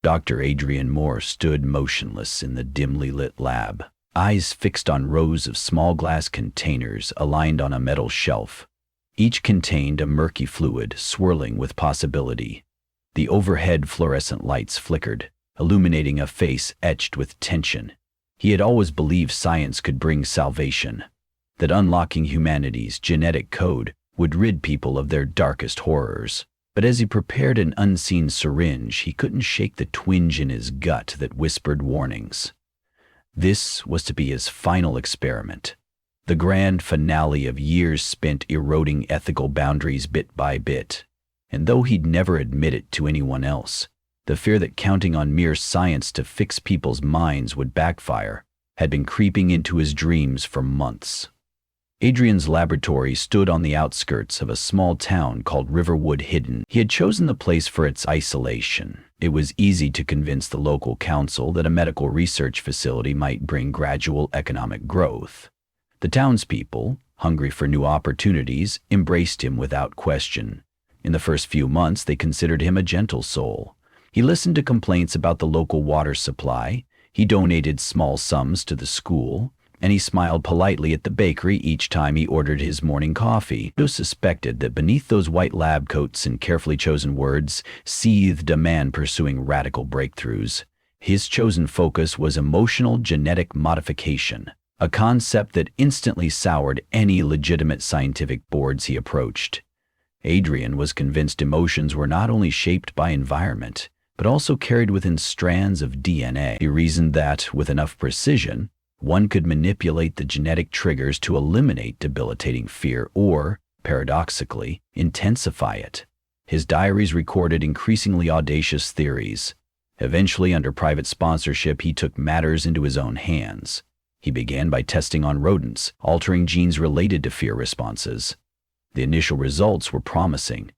Dr. Adrian Moore stood motionless in the dimly lit lab, eyes fixed on rows of small glass containers aligned on a metal shelf. Each contained a murky fluid swirling with possibility. The overhead fluorescent lights flickered, illuminating a face etched with tension. He had always believed science could bring salvation, that unlocking humanity's genetic code would rid people of their darkest horrors. But as he prepared an unseen syringe, he couldn't shake the twinge in his gut that whispered warnings. This was to be his final experiment, the grand finale of years spent eroding ethical boundaries bit by bit. And though he'd never admit it to anyone else, the fear that counting on mere science to fix people's minds would backfire had been creeping into his dreams for months. Adrian's laboratory stood on the outskirts of a small town called Riverwood Hidden. He had chosen the place for its isolation. It was easy to convince the local council that a medical research facility might bring gradual economic growth. The townspeople, hungry for new opportunities, embraced him without question. In the first few months, they considered him a gentle soul. He listened to complaints about the local water supply, he donated small sums to the school, and he smiled politely at the bakery each time he ordered his morning coffee. Joe suspected that beneath those white lab coats and carefully chosen words seethed a man pursuing radical breakthroughs. His chosen focus was emotional genetic modification, a concept that instantly soured any legitimate scientific boards he approached. Adrian was convinced emotions were not only shaped by environment, but also carried within strands of DNA. He reasoned that, with enough precision, one could manipulate the genetic triggers to eliminate debilitating fear or, paradoxically, intensify it. His diaries recorded increasingly audacious theories. Eventually, under private sponsorship, he took matters into his own hands. He began by testing on rodents, altering genes related to fear responses. The initial results were promising.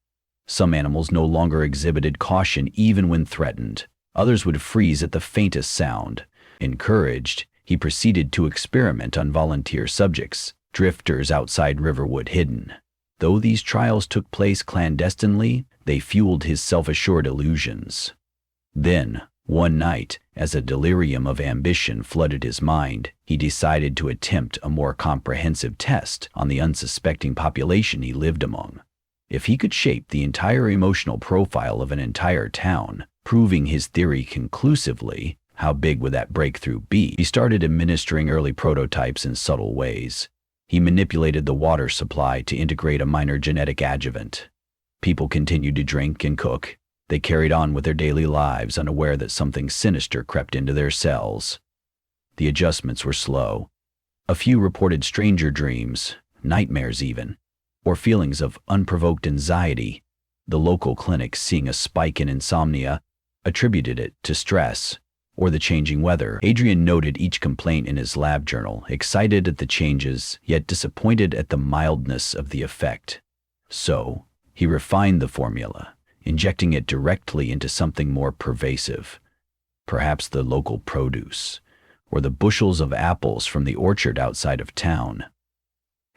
Some animals no longer exhibited caution even when threatened. Others would freeze at the faintest sound. Encouraged, he proceeded to experiment on volunteer subjects, drifters outside Riverwood Hidden. Though these trials took place clandestinely, they fueled his self-assured illusions. Then, one night, as a delirium of ambition flooded his mind, he decided to attempt a more comprehensive test on the unsuspecting population he lived among. If he could shape the entire emotional profile of an entire town, proving his theory conclusively, how big would that breakthrough be? He started administering early prototypes in subtle ways. He manipulated the water supply to integrate a minor genetic adjuvant. People continued to drink and cook. They carried on with their daily lives, unaware that something sinister crept into their cells. The adjustments were slow. A few reported stranger dreams, nightmares even, or feelings of unprovoked anxiety. The local clinic, seeing a spike in insomnia, attributed it to stress or the changing weather. Adrian noted each complaint in his lab journal, excited at the changes, yet disappointed at the mildness of the effect. So, he refined the formula, injecting it directly into something more pervasive. Perhaps the local produce, or the bushels of apples from the orchard outside of town.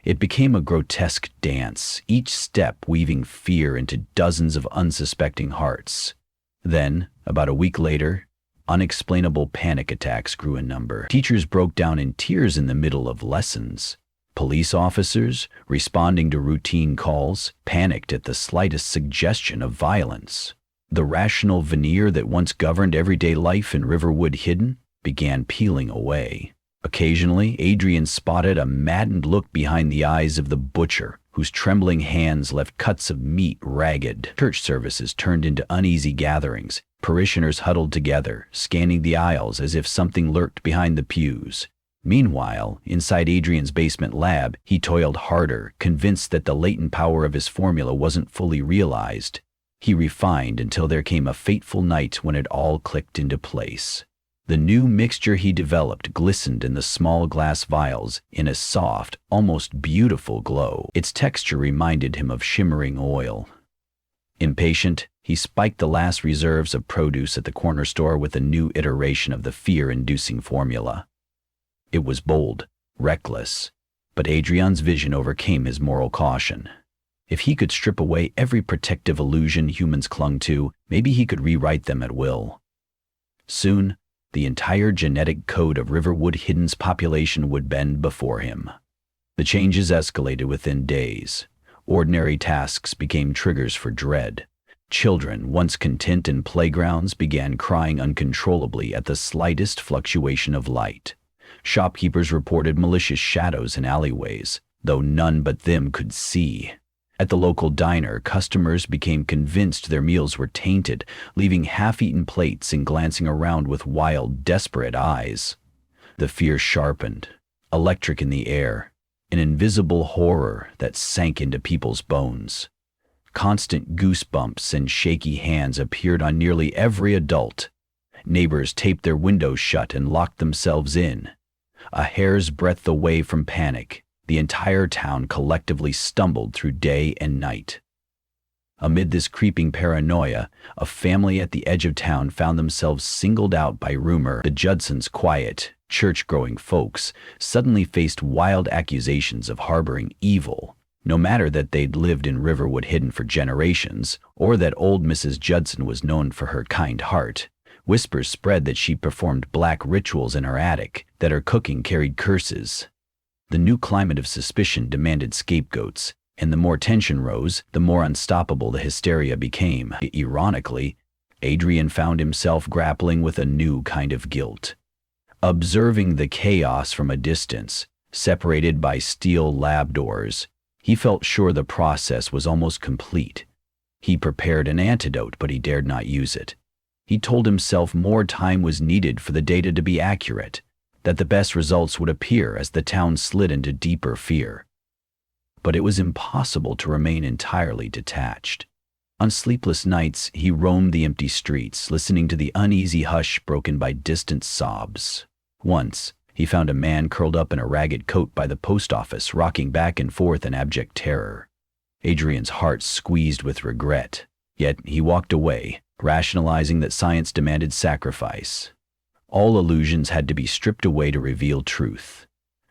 It became a grotesque dance, each step weaving fear into dozens of unsuspecting hearts. Then, about a week later, unexplainable panic attacks grew in number. Teachers broke down in tears in the middle of lessons. Police officers, responding to routine calls, panicked at the slightest suggestion of violence. The rational veneer that once governed everyday life in Riverwood Hidden began peeling away. Occasionally, Adrian spotted a maddened look behind the eyes of the butcher, whose trembling hands left cuts of meat ragged. Church services turned into uneasy gatherings. Parishioners huddled together, scanning the aisles as if something lurked behind the pews. Meanwhile, inside Adrian's basement lab, he toiled harder, convinced that the latent power of his formula wasn't fully realized. He refined until there came a fateful night when it all clicked into place. The new mixture he developed glistened in the small glass vials in a soft, almost beautiful glow. Its texture reminded him of shimmering oil. Impatient, he spiked the last reserves of produce at the corner store with a new iteration of the fear-inducing formula. It was bold, reckless, but Adrian's vision overcame his moral caution. If he could strip away every protective illusion humans clung to, maybe he could rewrite them at will. Soon, the entire genetic code of Riverwood Hidden's population would bend before him. The changes escalated within days. Ordinary tasks became triggers for dread. Children, once content in playgrounds, began crying uncontrollably at the slightest fluctuation of light. Shopkeepers reported malicious shadows in alleyways, though none but them could see. At the local diner, customers became convinced their meals were tainted, leaving half-eaten plates and glancing around with wild, desperate eyes. The fear sharpened, electric in the air, an invisible horror that sank into people's bones. Constant goosebumps and shaky hands appeared on nearly every adult. Neighbors taped their windows shut and locked themselves in. A hair's breadth away from panic, the entire town collectively stumbled through day and night. Amid this creeping paranoia, a family at the edge of town found themselves singled out by rumor. The Judsons, quiet, church-going folks, suddenly faced wild accusations of harboring evil. No matter that they'd lived in Riverwood Hidden for generations, or that old Mrs. Judson was known for her kind heart, whispers spread that she performed black rituals in her attic, that her cooking carried curses. The new climate of suspicion demanded scapegoats, and the more tension rose, the more unstoppable the hysteria became. Ironically, Adrian found himself grappling with a new kind of guilt. Observing the chaos from a distance, separated by steel lab doors, he felt sure the process was almost complete. He prepared an antidote, but he dared not use it. He told himself more time was needed for the data to be accurate, that the best results would appear as the town slid into deeper fear. But it was impossible to remain entirely detached. On sleepless nights, he roamed the empty streets, listening to the uneasy hush broken by distant sobs. Once, he found a man curled up in a ragged coat by the post office, rocking back and forth in abject terror. Adrian's heart squeezed with regret, yet he walked away, rationalizing that science demanded sacrifice. All illusions had to be stripped away to reveal truth.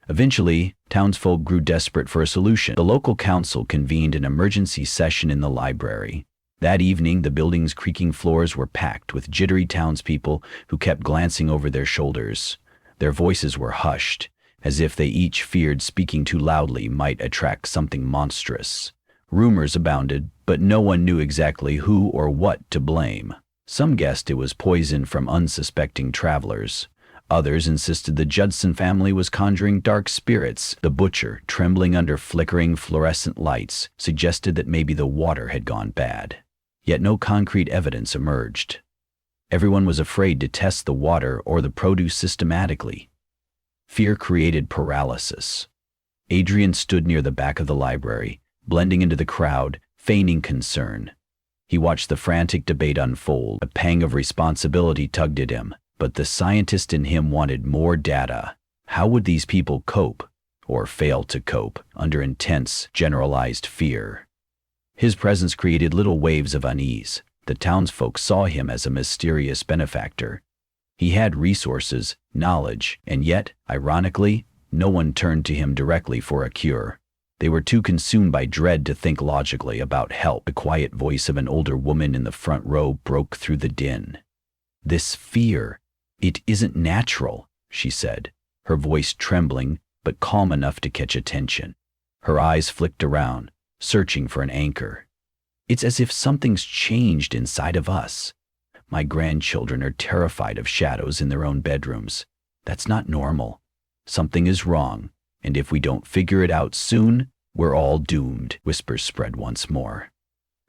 Eventually, townsfolk grew desperate for a solution. The local council convened an emergency session in the library. That evening, the building's creaking floors were packed with jittery townspeople who kept glancing over their shoulders. Their voices were hushed, as if they each feared speaking too loudly might attract something monstrous. Rumors abounded, but no one knew exactly who or what to blame. Some guessed it was poison from unsuspecting travelers. Others insisted the Judson family was conjuring dark spirits. The butcher, trembling under flickering fluorescent lights, suggested that maybe the water had gone bad. Yet no concrete evidence emerged. Everyone was afraid to test the water or the produce systematically. Fear created paralysis. Adrian stood near the back of the library, blending into the crowd, feigning concern. He watched the frantic debate unfold. A pang of responsibility tugged at him, but the scientist in him wanted more data. How would these people cope, or fail to cope, under intense, generalized fear? His presence created little waves of unease. The townsfolk saw him as a mysterious benefactor. He had resources, knowledge, and yet, ironically, no one turned to him directly for a cure. They were too consumed by dread to think logically about help. The quiet voice of an older woman in the front row broke through the din. "This fear, it isn't natural," she said, her voice trembling but calm enough to catch attention. Her eyes flicked around, searching for an anchor. "It's as if something's changed inside of us. My grandchildren are terrified of shadows in their own bedrooms. That's not normal. Something is wrong, and if we don't figure it out soon, we're all doomed." Whispers spread once more.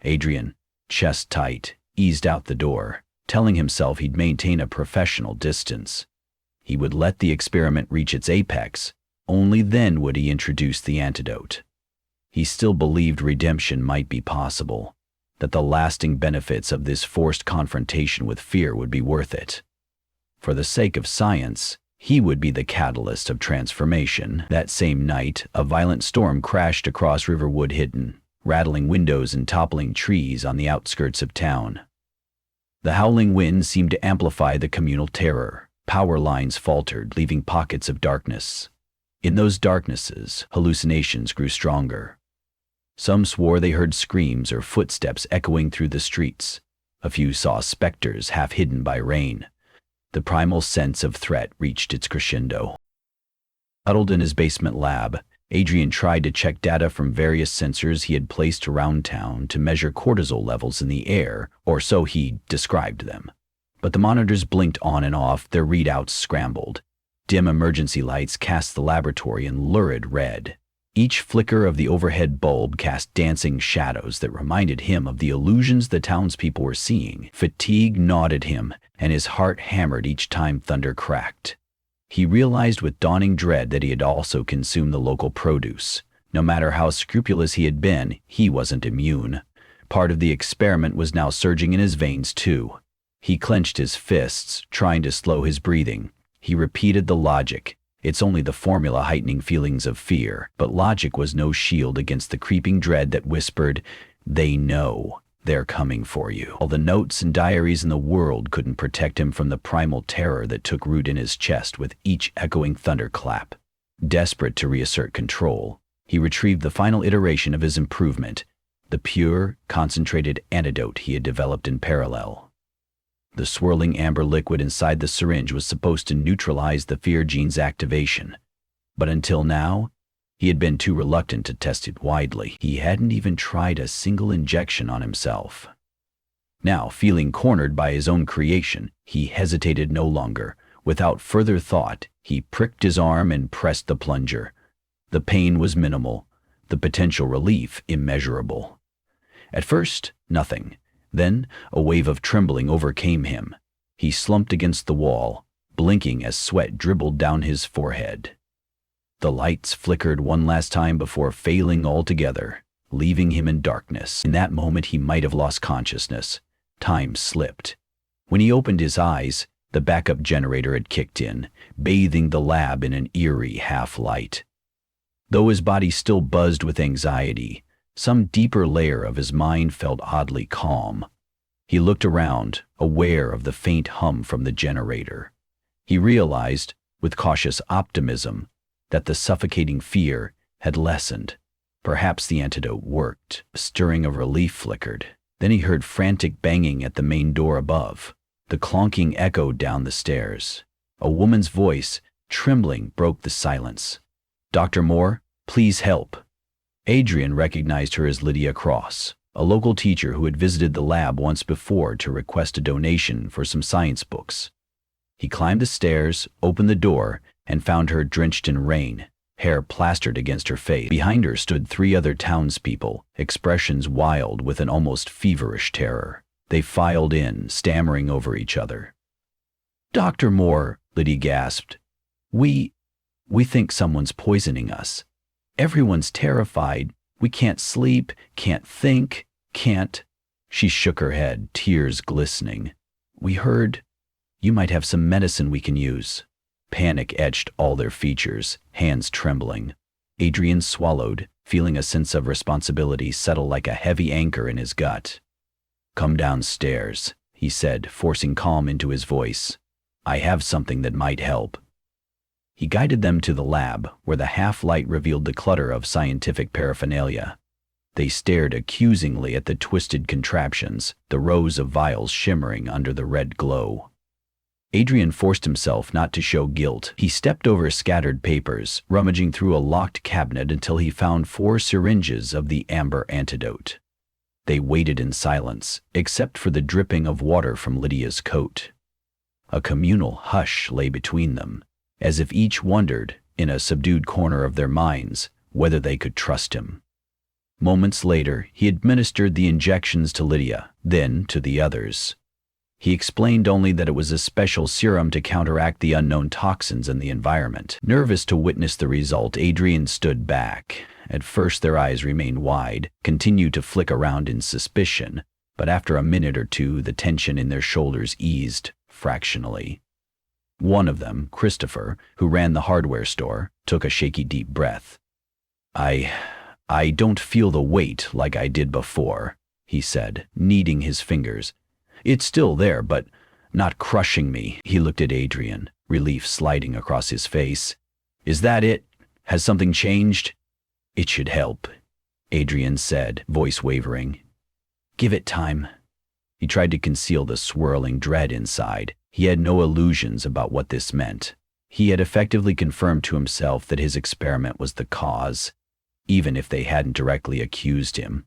Adrian, chest tight, eased out the door, telling himself he'd maintain a professional distance. He would let the experiment reach its apex. Only then would he introduce the antidote. He still believed redemption might be possible, that the lasting benefits of this forced confrontation with fear would be worth it. For the sake of science, he would be the catalyst of transformation. That same night, a violent storm crashed across Riverwood Hidden, rattling windows and toppling trees on the outskirts of town. The howling wind seemed to amplify the communal terror. Power lines faltered, leaving pockets of darkness. In those darknesses, hallucinations grew stronger. Some swore they heard screams or footsteps echoing through the streets. A few saw specters half hidden by rain. The primal sense of threat reached its crescendo. Huddled in his basement lab, Adrian tried to check data from various sensors he had placed around town to measure cortisol levels in the air, or so he described them. But the monitors blinked on and off, their readouts scrambled. Dim emergency lights cast the laboratory in lurid red. Each flicker of the overhead bulb cast dancing shadows that reminded him of the illusions the townspeople were seeing. Fatigue gnawed at him, and his heart hammered each time thunder cracked. He realized with dawning dread that he had also consumed the local produce. No matter how scrupulous he had been, he wasn't immune. Part of the experiment was now surging in his veins too. He clenched his fists, trying to slow his breathing. He repeated the logic. It's only the formula heightening feelings of fear, but logic was no shield against the creeping dread that whispered, "They know. They're coming for you." All the notes and diaries in the world couldn't protect him from the primal terror that took root in his chest with each echoing thunderclap. Desperate to reassert control, he retrieved the final iteration of his improvement, the pure, concentrated antidote he had developed in parallel. The swirling amber liquid inside the syringe was supposed to neutralize the fear gene's activation, but until now, he had been too reluctant to test it widely. He hadn't even tried a single injection on himself. Now, feeling cornered by his own creation, he hesitated no longer. Without further thought, he pricked his arm and pressed the plunger. The pain was minimal, the potential relief immeasurable. At first, nothing. Then, a wave of trembling overcame him. He slumped against the wall, blinking as sweat dribbled down his forehead. The lights flickered one last time before failing altogether, leaving him in darkness. In that moment, he might have lost consciousness. Time slipped. When he opened his eyes, the backup generator had kicked in, bathing the lab in an eerie half-light. Though his body still buzzed with anxiety, some deeper layer of his mind felt oddly calm. He looked around, aware of the faint hum from the generator. He realized, with cautious optimism, that the suffocating fear had lessened. Perhaps the antidote worked. A stirring of relief flickered. Then he heard frantic banging at the main door above. The clonking echoed down the stairs. A woman's voice, trembling, broke the silence. "Dr. Moore, please help." Adrian recognized her as Lydia Cross, a local teacher who had visited the lab once before to request a donation for some science books. He climbed the stairs, opened the door, and found her drenched in rain, hair plastered against her face. Behind her stood 3 other townspeople, expressions wild with an almost feverish terror. They filed in, stammering over each other. "Dr. Moore," Lydia gasped, We think someone's poisoning us. Everyone's terrified. We can't sleep, can't think, can't." She shook her head, tears glistening. "We heard you might have some medicine we can use." Panic etched all their features, hands trembling. Adrian swallowed, feeling a sense of responsibility settle like a heavy anchor in his gut. "Come downstairs," he said, forcing calm into his voice. "I have something that might help." He guided them to the lab, where the half-light revealed the clutter of scientific paraphernalia. They stared accusingly at the twisted contraptions, the rows of vials shimmering under the red glow. Adrian forced himself not to show guilt. He stepped over scattered papers, rummaging through a locked cabinet until he found 4 syringes of the amber antidote. They waited in silence, except for the dripping of water from Lydia's coat. A communal hush lay between them, as if each wondered, in a subdued corner of their minds, whether they could trust him. Moments later, he administered the injections to Lydia, then to the others. He explained only that it was a special serum to counteract the unknown toxins in the environment. Nervous to witness the result, Adrian stood back. At first their eyes remained wide, continued to flick around in suspicion, but after a minute or two the tension in their shoulders eased, fractionally. One of them, Christopher, who ran the hardware store, took a shaky deep breath. I don't feel the weight like I did before," he said, kneading his fingers. "It's still there, but not crushing me." He looked at Adrian, relief sliding across his face. "Is that it? Has something changed?" "It should help," Adrian said, voice wavering. "Give it time." He tried to conceal the swirling dread inside. He had no illusions about what this meant. He had effectively confirmed to himself that his experiment was the cause, even if they hadn't directly accused him.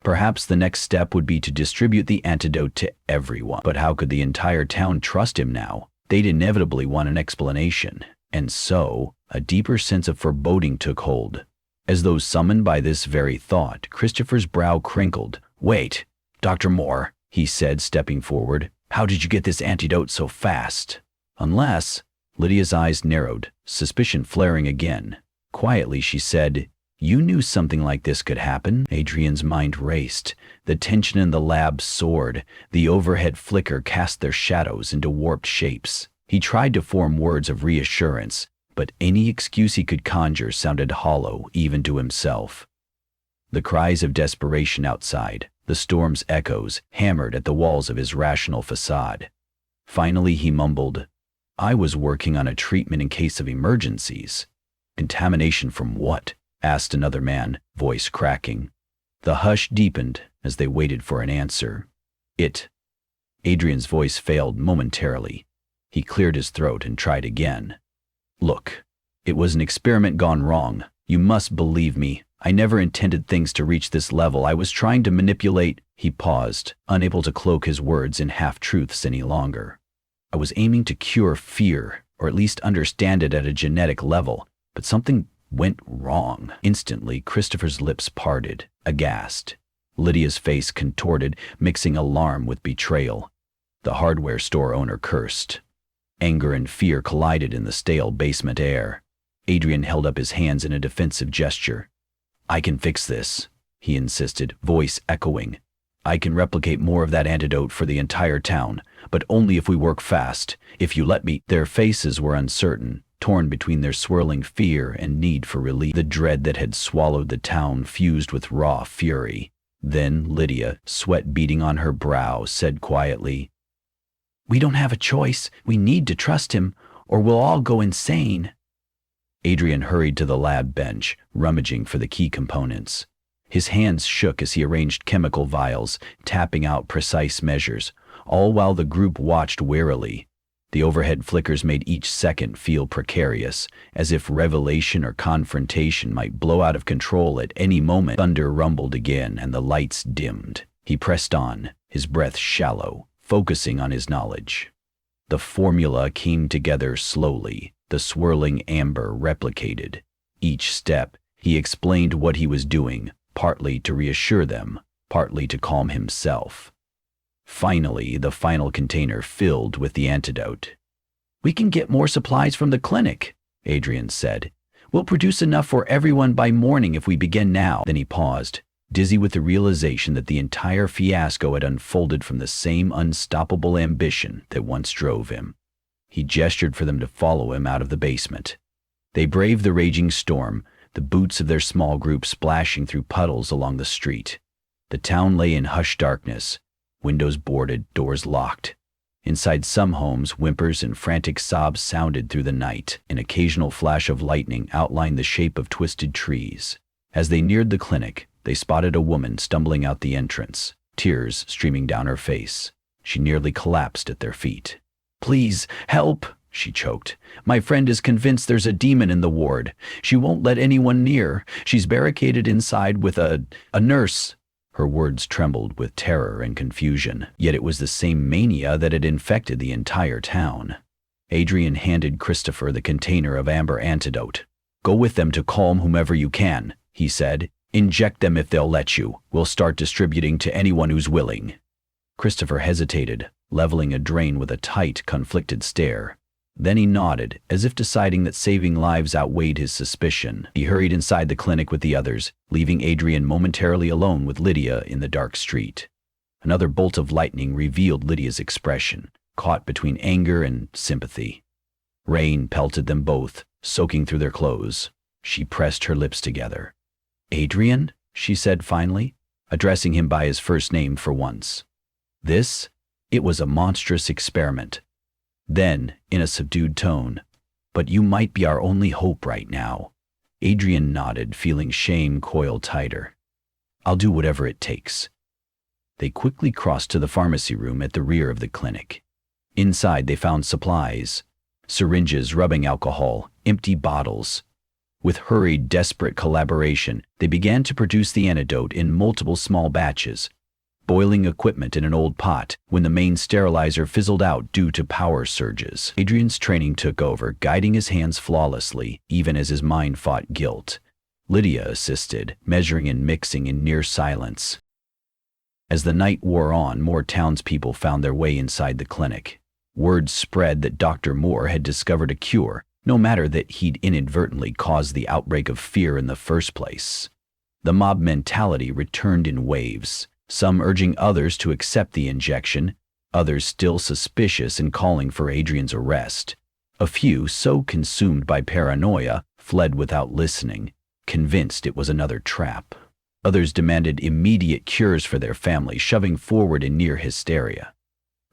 Perhaps the next step would be to distribute the antidote to everyone. But how could the entire town trust him now? They'd inevitably want an explanation. And so, a deeper sense of foreboding took hold. As though summoned by this very thought, Christopher's brow crinkled. "Wait, Dr. Moore," he said, stepping forward. "How did you get this antidote so fast?" "Unless—" Lydia's eyes narrowed, suspicion flaring again. Quietly, she said, "You knew something like this could happen." Adrian's mind raced. The tension in the lab soared. The overhead flicker cast their shadows into warped shapes. He tried to form words of reassurance, but any excuse he could conjure sounded hollow even to himself. The cries of desperation outside, the storm's echoes, hammered at the walls of his rational facade. Finally he mumbled, "I was working on a treatment in case of emergencies." "Contamination from what?" asked another man, voice cracking. The hush deepened as they waited for an answer. Adrian's voice failed momentarily. He cleared his throat and tried again. "Look, it was an experiment gone wrong. You must believe me. I never intended things to reach this level. I was trying to manipulate—" He paused, unable to cloak his words in half-truths any longer. "I was aiming to cure fear, or at least understand it at a genetic level, but something went wrong." Instantly, Christopher's lips parted, aghast. Lydia's face contorted, mixing alarm with betrayal. The hardware store owner cursed. Anger and fear collided in the stale basement air. Adrian held up his hands in a defensive gesture. "I can fix this," he insisted, voice echoing. "I can replicate more of that antidote for the entire town, but only if we work fast. If you let me—" Their faces were uncertain, torn between their swirling fear and need for relief. The dread that had swallowed the town fused with raw fury. Then Lydia, sweat beading on her brow, said quietly, "We don't have a choice. We need to trust him, or we'll all go insane." Adrian hurried to the lab bench, rummaging for the key components. His hands shook as he arranged chemical vials, tapping out precise measures, all while the group watched warily. The overhead flickers made each second feel precarious, as if revelation or confrontation might blow out of control at any moment. Thunder rumbled again and the lights dimmed. He pressed on, his breath shallow, focusing on his knowledge. The formula came together slowly, the swirling amber replicated. Each step, he explained what he was doing, partly to reassure them, partly to calm himself. Finally, the final container filled with the antidote. "We can get more supplies from the clinic," Adrian said. "We'll produce enough for everyone by morning if we begin now." Then he paused, dizzy with the realization that the entire fiasco had unfolded from the same unstoppable ambition that once drove him. He gestured for them to follow him out of the basement. They braved the raging storm, the boots of their small group splashing through puddles along the street. The town lay in hushed darkness, windows boarded, doors locked. Inside some homes, whimpers and frantic sobs sounded through the night. An occasional flash of lightning outlined the shape of twisted trees. As they neared the clinic, they spotted a woman stumbling out the entrance, tears streaming down her face. She nearly collapsed at their feet. "Please, help," she choked. "My friend is convinced there's a demon in the ward. She won't let anyone near. She's barricaded inside with a nurse." Her words trembled with terror and confusion, yet it was the same mania that had infected the entire town. Adrian handed Christopher the container of amber antidote. "Go with them to calm whomever you can," he said. "Inject them if they'll let you. We'll start distributing to anyone who's willing." Christopher hesitated, leveling a drain with a tight, conflicted stare. Then he nodded, as if deciding that saving lives outweighed his suspicion. He hurried inside the clinic with the others, leaving Adrian momentarily alone with Lydia in the dark street. Another bolt of lightning revealed Lydia's expression, caught between anger and sympathy. Rain pelted them both, soaking through their clothes. She pressed her lips together. "Adrian," she said finally, addressing him by his first name for once. It was a monstrous experiment. Then, in a subdued tone, "But you might be our only hope right now." Adrian nodded, feeling shame coil tighter. "I'll do whatever it takes." They quickly crossed to the pharmacy room at the rear of the clinic. Inside they found supplies, syringes rubbing alcohol, empty bottles. With hurried, desperate collaboration, they began to produce the antidote in multiple small batches, boiling equipment in an old pot when the main sterilizer fizzled out due to power surges. Adrian's training took over, guiding his hands flawlessly, even as his mind fought guilt. Lydia assisted, measuring and mixing in near silence. As the night wore on, more townspeople found their way inside the clinic. Word spread that Dr. Moore had discovered a cure, no matter that he'd inadvertently caused the outbreak of fear in the first place. The mob mentality returned in waves, some urging others to accept the injection, others still suspicious and calling for Adrian's arrest. A few, so consumed by paranoia, fled without listening, convinced it was another trap. Others demanded immediate cures for their family, shoving forward in near hysteria.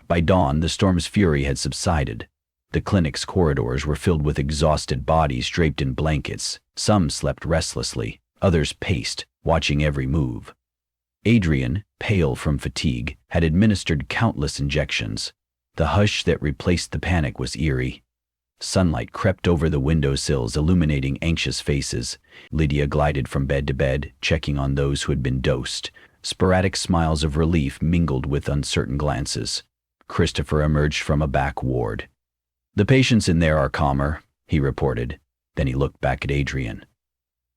By dawn, the storm's fury had subsided. The clinic's corridors were filled with exhausted bodies draped in blankets. Some slept restlessly, others paced, watching every move. Adrian, pale from fatigue, had administered countless injections. The hush that replaced the panic was eerie. Sunlight crept over the windowsills, illuminating anxious faces. Lydia glided from bed to bed, checking on those who had been dosed. Sporadic smiles of relief mingled with uncertain glances. Christopher emerged from a back ward. "The patients in there are calmer," he reported. Then he looked back at Adrian.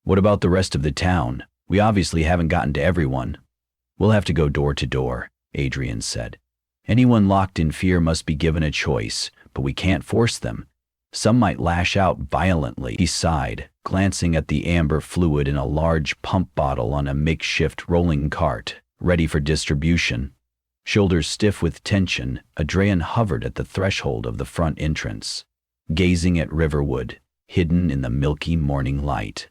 "What about the rest of the town? We obviously haven't gotten to everyone." "We'll have to go door to door," Adrian said. "Anyone locked in fear must be given a choice, but we can't force them. Some might lash out violently." He sighed, glancing at the amber fluid in a large pump bottle on a makeshift rolling cart, ready for distribution. Shoulders stiff with tension, Adrian hovered at the threshold of the front entrance, gazing at Riverwood, hidden in the milky morning light.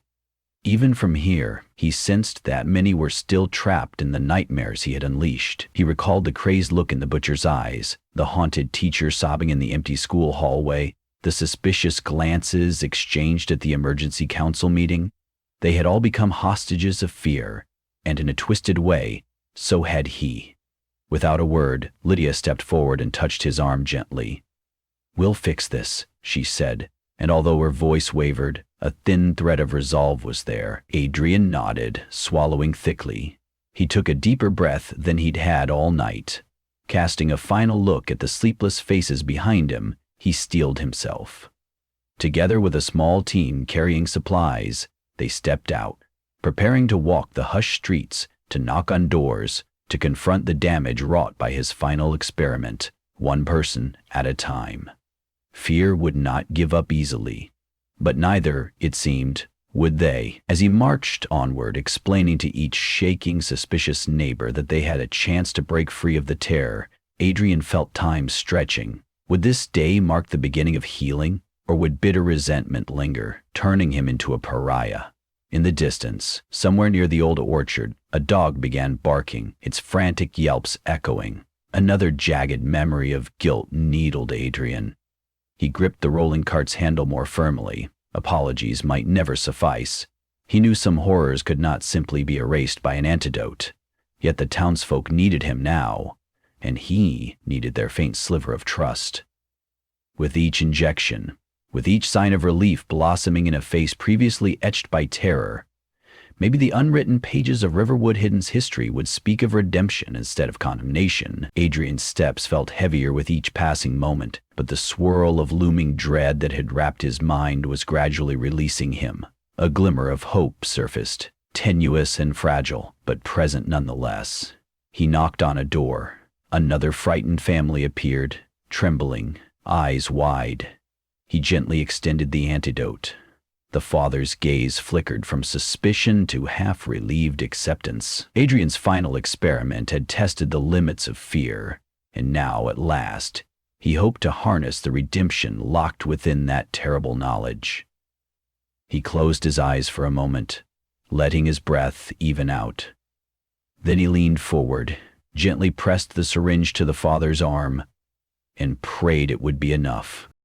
Even from here, he sensed that many were still trapped in the nightmares he had unleashed. He recalled the crazed look in the butcher's eyes, the haunted teacher sobbing in the empty school hallway, the suspicious glances exchanged at the emergency council meeting. They had all become hostages of fear, and in a twisted way, so had he. Without a word, Lydia stepped forward and touched his arm gently. "We'll fix this," she said, and although her voice wavered, a thin thread of resolve was there. Adrian nodded, swallowing thickly. He took a deeper breath than he'd had all night. Casting a final look at the sleepless faces behind him, he steeled himself. Together with a small team carrying supplies, they stepped out, preparing to walk the hushed streets, to knock on doors, to confront the damage wrought by his final experiment, one person at a time. Fear would not give up easily, but neither, it seemed, would they. As he marched onward, explaining to each shaking, suspicious neighbor that they had a chance to break free of the terror, Adrian felt time stretching. Would this day mark the beginning of healing, or would bitter resentment linger, turning him into a pariah? In the distance, somewhere near the old orchard, a dog began barking, its frantic yelps echoing. Another jagged memory of guilt needled Adrian. He gripped the rolling cart's handle more firmly. Apologies might never suffice. He knew some horrors could not simply be erased by an antidote. Yet the townsfolk needed him now, and he needed their faint sliver of trust. With each injection, with each sign of relief blossoming in a face previously etched by terror, maybe the unwritten pages of Riverwood Hidden's history would speak of redemption instead of condemnation. Adrian's steps felt heavier with each passing moment, but the swirl of looming dread that had wrapped his mind was gradually releasing him. A glimmer of hope surfaced, tenuous and fragile, but present nonetheless. He knocked on a door. Another frightened family appeared, trembling, eyes wide. He gently extended the antidote. The father's gaze flickered from suspicion to half-relieved acceptance. Adrian's final experiment had tested the limits of fear, and now, at last, he hoped to harness the redemption locked within that terrible knowledge. He closed his eyes for a moment, letting his breath even out. Then he leaned forward, gently pressed the syringe to the father's arm, and prayed it would be enough.